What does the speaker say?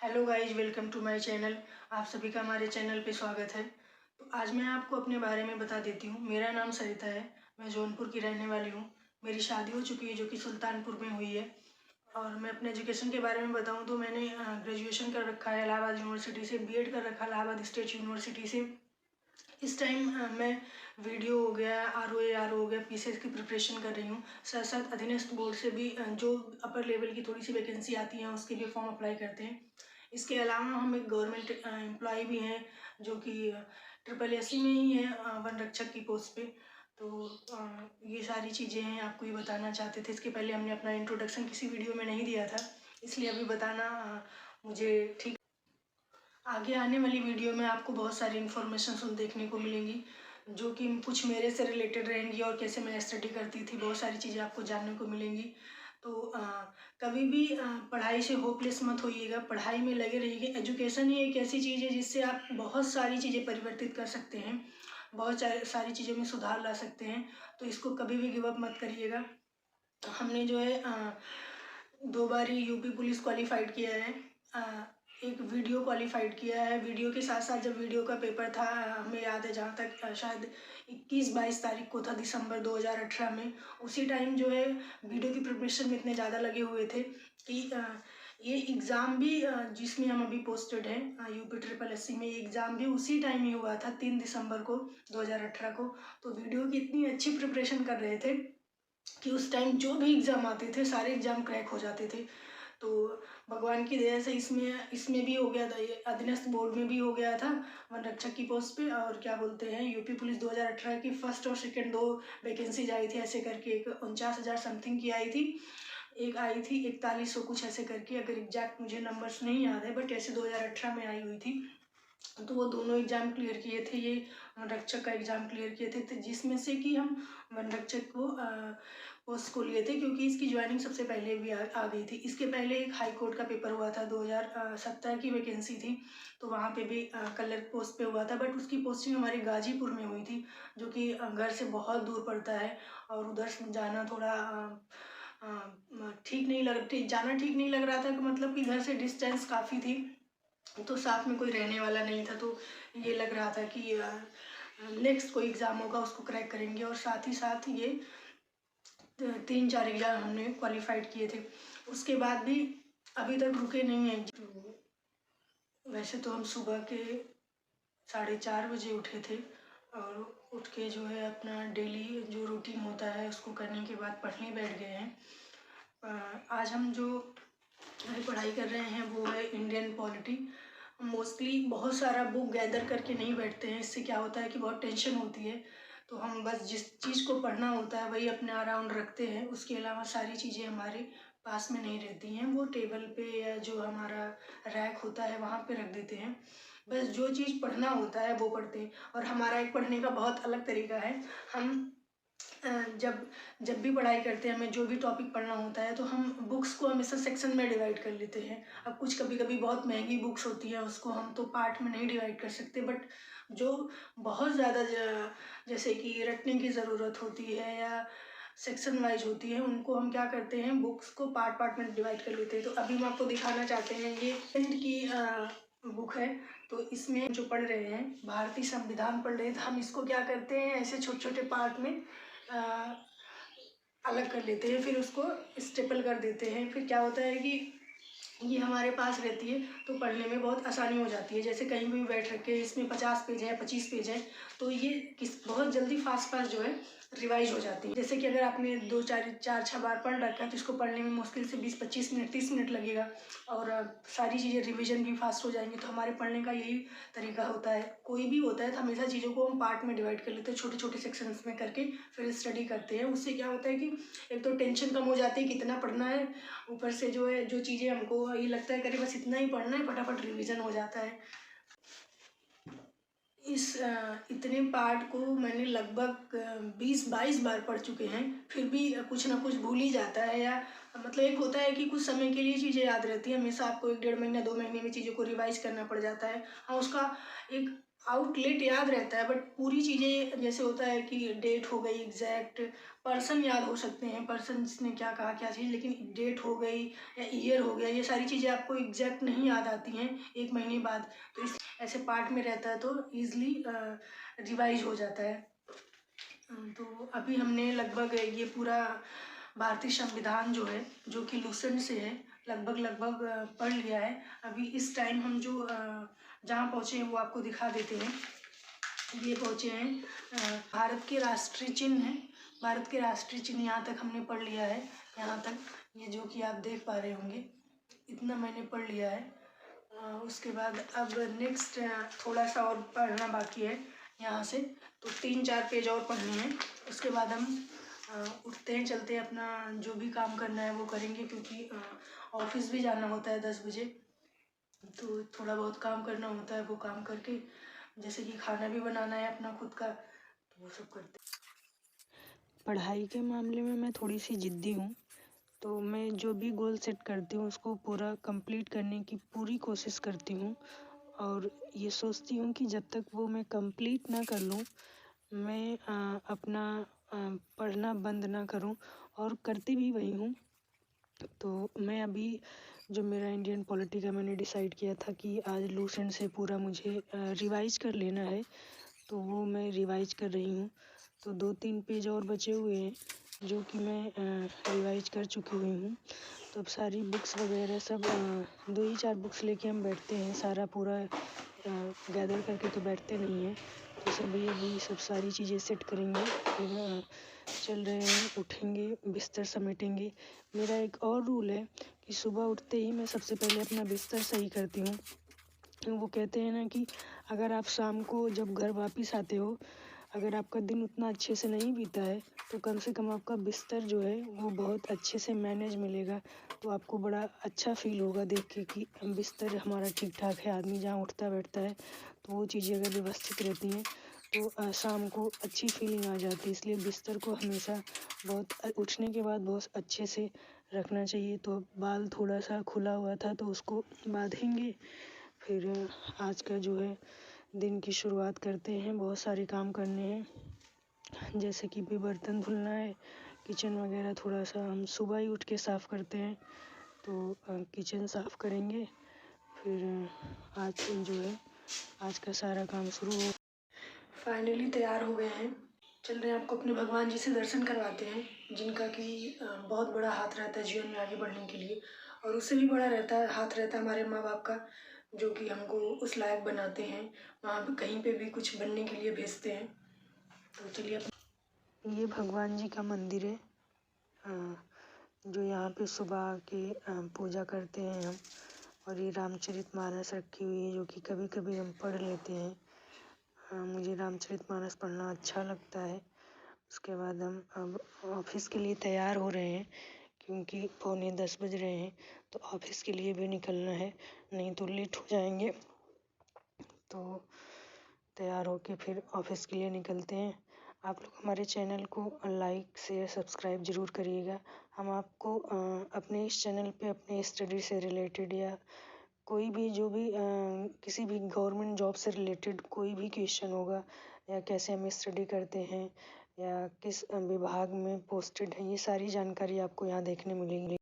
Hello guys, welcome to my channel. आप सभी का हमारे चैनल पे स्वागत है। तो आज मैं आपको अपने बारे में बता देती हूँ। मेरा नाम सरिता है, मैं जौनपुर की रहने वाली हूँ। मेरी शादी हो चुकी है जो कि सुल्तानपुर में हुई है। और मैं अपने एजुकेशन के बारे में बताऊँ तो मैंने ग्रेजुएशन कर रखा है इलाहाबाद यूनिवर्सिटी से, बीएड कर रखा है इलाहाबाद स्टेट यूनिवर्सिटी से। इस टाइम मैं वीडियो हो गया, आर हो गया, पीसीएस की प्रिपरेशन कर रही हूँ। साथ साथ अधीनस्थ बोर्ड से भी जो अपर लेवल की थोड़ी सी वैकेंसी आती है उसके भी फॉर्म अप्लाई करते हैं। इसके अलावा हम एक गवर्नमेंट एम्प्लॉय भी हैं जो कि SSSC में ही है, वन रक्षक की पोस्ट पे। तो ये सारी चीज़ें हैं, आपको ये बताना चाहते थे। इसके पहले हमने अपना इंट्रोडक्शन किसी वीडियो में नहीं दिया था, इसलिए अभी बताना मुझे ठीक। आगे आने वाली वीडियो में आपको बहुत सारी इन्फॉर्मेशन देखने को मिलेंगी जो कि कुछ मेरे से रिलेटेड रहेंगी और कैसे मैं स्टडी करती थी, बहुत सारी चीज़ें आपको जानने को मिलेंगी। तो कभी भी पढ़ाई से होपलेस मत होइएगा, पढ़ाई में लगे रहिए। एजुकेशन ही एक ऐसी चीज़ है जिससे आप बहुत सारी चीज़ें परिवर्तित कर सकते हैं, बहुत सारी चीज़ों में सुधार ला सकते हैं। तो इसको कभी भी गिव अप मत करिएगा। हमने जो है 2 बार ही यूपी पुलिस क्वालिफाइड किया है, एक वीडियो क्वालिफाइड किया है। वीडियो के साथ साथ जब वीडियो का पेपर था, हमें याद है जहाँ तक शायद 21-22 तारीख को था, दिसंबर 2018 में। उसी टाइम जो है वीडियो की प्रिपरेशन में इतने ज़्यादा लगे हुए थे कि ये एग्ज़ाम भी जिसमें हम अभी पोस्टेड हैं यूपी SSSC में, एग्ज़ाम भी उसी टाइम ही हुआ था 3 दिसंबर को 2018 को। तो वीडियो की इतनी अच्छी प्रिपरेशन कर रहे थे कि उस टाइम जो भी एग्ज़ाम आते थे सारे एग्ज़ाम क्रैक हो जाते थे। तो भगवान की दया से इसमें भी हो गया था, ये अधीनस्थ बोर्ड में भी हो गया था वन रक्षक की पोस्ट पे। और क्या बोलते हैं, यूपी पुलिस 2018 की फर्स्ट और सेकंड 2 वैकेंसीज आई थी ऐसे करके। एक 49,000 समथिंग की आई थी, एक आई थी 4100 कुछ ऐसे करके, अगर एग्जैक्ट मुझे नंबर्स नहीं याद है, बट ऐसे 2018 में आई हुई थी। तो वो दोनों एग्ज़ाम क्लियर किए थे, ये वन रक्षक का एग्ज़ाम क्लियर किए थे। तो जिसमें से कि हम वन रक्षक को पोस्ट को लिए थे क्योंकि इसकी ज्वाइनिंग सबसे पहले भी आ गई थी। इसके पहले एक हाई कोर्ट का पेपर हुआ था, 2017 की वैकेंसी थी, तो वहाँ पे भी क्लर्क पोस्ट पे हुआ था, बट उसकी पोस्टिंग हमारे गाजीपुर में हुई थी जो कि घर से बहुत दूर पड़ता है। और उधर जाना थोड़ा जाना ठीक नहीं लग रहा था, कि मतलब कि घर से डिस्टेंस काफ़ी थी, तो साथ में कोई रहने वाला नहीं था। तो ये लग रहा था कि नेक्स्ट कोई एग्ज़ाम होगा उसको क्रैक करेंगे। और साथ ही साथ ये 3-4 एग्ज़ाम हमने क्वालिफाइड किए थे। उसके बाद भी अभी तक रुके नहीं हैं। तो वैसे तो हम सुबह के 4:30 बजे उठे थे और उठ के जो है अपना डेली जो रूटीन होता है उसको करने के बाद पढ़ने बैठ गए हैं। आज हम जो पढ़ाई कर रहे हैं वो है इंडियन पॉलिटी। मोस्टली बहुत सारा बुक गैदर करके नहीं बैठते हैं, इससे क्या होता है कि बहुत टेंशन होती है। तो हम बस जिस चीज़ को पढ़ना होता है वही अपने अराउंड रखते हैं, उसके अलावा सारी चीज़ें हमारे पास में नहीं रहती हैं। वो टेबल पे या जो हमारा रैक होता है वहाँ पे रख देते हैं। बस जो चीज़ पढ़ना होता है वो पढ़ते हैं। और हमारा एक पढ़ने का बहुत अलग तरीका है। हम जब भी पढ़ाई करते हैं, हमें जो भी टॉपिक पढ़ना होता है तो हम बुक्स को हमेशा सेक्शन में डिवाइड कर लेते हैं। अब कुछ कभी कभी बहुत महंगी बुक्स होती है, उसको हम तो पार्ट में नहीं डिवाइड कर सकते, बट जो बहुत ज़्यादा जैसे कि रटने की ज़रूरत होती है या सेक्शन वाइज होती है, उनको हम क्या करते हैं, बुक्स को पार्ट पार्ट में डिवाइड कर लेते हैं। तो अभी हम आपको दिखाना चाहते हैं, ये हिंद की बुक है। तो इसमें जो पढ़ रहे हैं भारतीय संविधान पढ़ रहे हैं, तो हम इसको क्या करते हैं, ऐसे छोटे छोटे पार्ट में अलग कर लेते हैं, फिर उसको स्टेपल कर देते हैं। फिर क्या होता है कि ये हमारे पास रहती है तो पढ़ने में बहुत आसानी हो जाती है। जैसे कहीं भी बैठ रखे, इसमें 50 पेज है, 25 पेज है, तो ये बहुत जल्दी फास्ट फास्ट जो है रिवाइज हो जाती है। जैसे कि अगर आपने 2-4-4-6 बार पढ़ रखा है तो इसको पढ़ने में मुश्किल से 20-25 मिनट 30 मिनट लगेगा और सारी चीज़ें रिविजन भी फास्ट हो जाएंगी। तो हमारे पढ़ने का यही तरीका होता है। कोई भी होता है तो हमेशा चीज़ों को हम पार्ट में डिवाइड कर लेते हैं, छोटे छोटे सेक्शंस में करके फिर स्टडी करते हैं। उससे क्या होता है कि एक तो टेंशन कम हो जाती है कितना पढ़ना है, ऊपर से जो है जो चीज़ें हमको ये लगता है कि बस इतना ही पढ़ना है, फटाफट रिवीजन हो जाता है। इस इतने पार्ट को मैंने लगभग 20-22 बार पढ़ चुके हैं, फिर भी कुछ ना कुछ भूल ही जाता है। या मतलब एक होता है कि कुछ समय के लिए चीज़ें याद रहती है, हमेशा आपको 1-1.5 महीना 2 महीने में चीज़ों को रिवाइज करना पड़ जाता है। हाँ, उसका एक आउटलेट याद रहता है, बट पूरी चीज़ें जैसे होता है कि डेट हो गई एग्जैक्ट, पर्सन याद हो सकते हैं, पर्सन जिसने क्या कहा क्या चीज़, लेकिन डेट हो गई या ईयर हो गया, ये सारी चीज़ें आपको एग्जैक्ट नहीं याद आती हैं एक महीने बाद। तो इस ऐसे पार्ट में रहता है तो ईज़िली रिवाइज हो जाता है। तो अभी हमने लगभग ये पूरा भारतीय संविधान जो है, जो कि लूसेंट से है, लगभग पढ़ लिया है। अभी इस टाइम हम जो जहाँ पहुँचे हैं वो आपको दिखा देते हैं। ये पहुँचे हैं भारत के राष्ट्रीय चिन्ह है, भारत के राष्ट्रीय चिन्ह यहाँ तक हमने पढ़ लिया है। यहाँ तक ये जो कि आप देख पा रहे होंगे, इतना मैंने पढ़ लिया है। उसके बाद अब नेक्स्ट थोड़ा सा और पढ़ना बाकी है यहाँ से, तो 3-4 पेज और पढ़ने हैं। उसके बाद हम उठते हैं, चलते हैं, अपना जो भी काम करना है वो करेंगे, क्योंकि ऑफिस भी जाना होता है 10 बजे। तो थोड़ा बहुत काम करना होता है, वो काम करके, जैसे कि खाना भी बनाना है अपना खुद का, तो वो सब करते हैं। पढ़ाई के मामले में मैं थोड़ी सी ज़िद्दी हूँ, तो मैं जो भी गोल सेट करती हूँ उसको पूरा कंप्लीट करने की पूरी कोशिश करती हूँ, और ये सोचती हूँ कि जब तक वो मैं कंप्लीट ना कर लूँ, मैं अपना पढ़ना बंद ना करूँ, और करती भी वही हूँ। तो मैं अभी जो मेरा इंडियन पॉलिटी का मैंने डिसाइड किया था कि आज लूसेंट से पूरा मुझे रिवाइज कर लेना है, तो वो मैं रिवाइज कर रही हूँ। तो 2-3 पेज और बचे हुए हैं जो कि मैं रिवाइज कर चुकी हुई हूँ। तो अब सारी बुक्स वगैरह सब 2 ही 4 बुक्स लेके हम बैठते हैं, सारा पूरा गैदर करके तो बैठते नहीं हैं। तो सब ये सब सारी चीज़ें सेट करेंगे, फिर चल रहे हैं, उठेंगे, बिस्तर समेटेंगे। मेरा एक और रूल है कि सुबह उठते ही मैं सबसे पहले अपना बिस्तर सही करती हूँ। वो कहते हैं ना कि अगर आप शाम को जब घर वापस आते हो, अगर आपका दिन उतना अच्छे से नहीं बीता है, तो कम से कम आपका बिस्तर जो है वो बहुत अच्छे से मैनेज मिलेगा। तो आपको बड़ा अच्छा फील होगा देख के कि बिस्तर हमारा ठीक ठाक है, आदमी जहाँ उठता बैठता है तो वो चीज़ें अगर व्यवस्थित रहती हैं तो शाम को अच्छी फीलिंग आ जाती है। इसलिए बिस्तर को हमेशा बहुत उठने के बाद बहुत अच्छे से रखना चाहिए। तो बाल थोड़ा सा खुला हुआ था तो उसको बांधेंगे, फिर आज का जो है दिन की शुरुआत करते हैं। बहुत सारे काम करने हैं, जैसे कि भी बर्तन धुलना है, किचन वगैरह थोड़ा सा हम सुबह ही उठ के साफ़ करते हैं, तो किचन साफ़ करेंगे। फिर आज जो है आज का सारा काम शुरू हो। फाइनली तैयार हो गए हैं, चल रहे हैं, आपको अपने भगवान जी से दर्शन करवाते हैं, जिनका कि बहुत बड़ा हाथ रहता है जीवन में आगे बढ़ने के लिए, और उससे भी बड़ा हाथ रहता है हमारे माँ बाप का, जो कि हमको उस लायक बनाते हैं, वहाँ पे कहीं पे भी कुछ बनने के लिए भेजते हैं। तो चलिए, ये भगवान जी का मंदिर है, जो यहाँ पे सुबह आके पूजा करते हैं हम, और ये रामचरितमानस रखी हुई है जो कि कभी कभी हम पढ़ लेते हैं। मुझे रामचरितमानस पढ़ना अच्छा लगता है। उसके बाद हम अब ऑफिस के लिए तैयार हो रहे हैं, क्योंकि 9:45 बज रहे हैं, तो ऑफिस के लिए भी निकलना है, नहीं तो लेट हो जाएंगे। तो तैयार होके फिर ऑफिस के लिए निकलते हैं। आप लोग हमारे चैनल को लाइक शेयर सब्सक्राइब ज़रूर करिएगा। हम आपको अपने इस चैनल पे अपने स्टडी से रिलेटेड या कोई भी जो भी किसी भी गवर्नमेंट जॉब से रिलेटेड कोई भी क्वेश्चन होगा, या कैसे हम स्टडी करते हैं, या किस विभाग में पोस्टेड हैं, ये सारी जानकारी आपको यहाँ देखने मिलेंगी।